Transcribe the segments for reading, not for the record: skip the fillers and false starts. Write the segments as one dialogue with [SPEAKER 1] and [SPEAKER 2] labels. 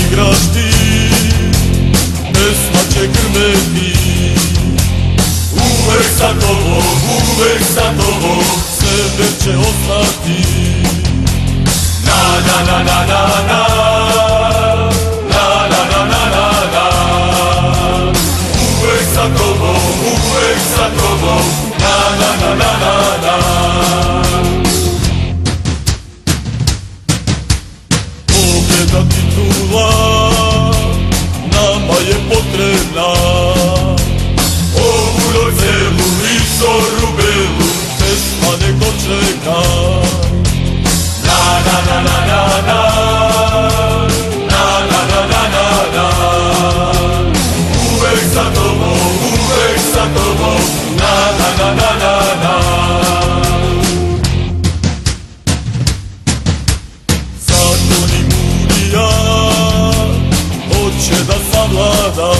[SPEAKER 1] igraš ti, pesma će grmeti. Uvek sa tobom, sebe će ostati. Na na na na na na, na na na na na na. Uvek sa tobom, na na na na na na. Pobjeda titula nama je potrebna. Ovu celu i zoru belu pesma neko čeka. Na na na na na na, na na na na na na. Uvek sa tobom, na na na na na na. Zakoni Murija hoće da savlada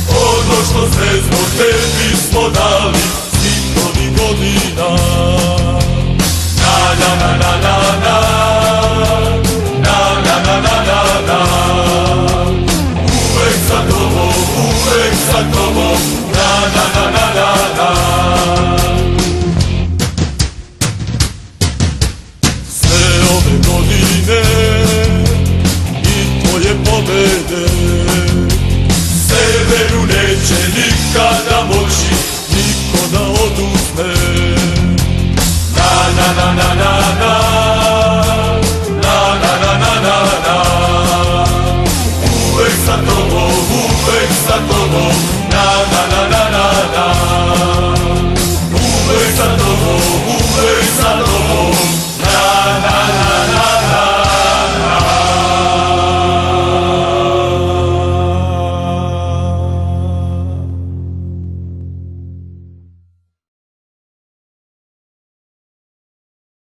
[SPEAKER 1] ono što sve zbog tebi smo dali svih ovih godina. Na na na na na na, na na na na na na. Uvek sa tobom, na na na na na na. Sve ove godine i tvoje pobede severu neće nikada moći niko da oduzme. Na na na na na na, na na na na na na. Uvek sa tobom,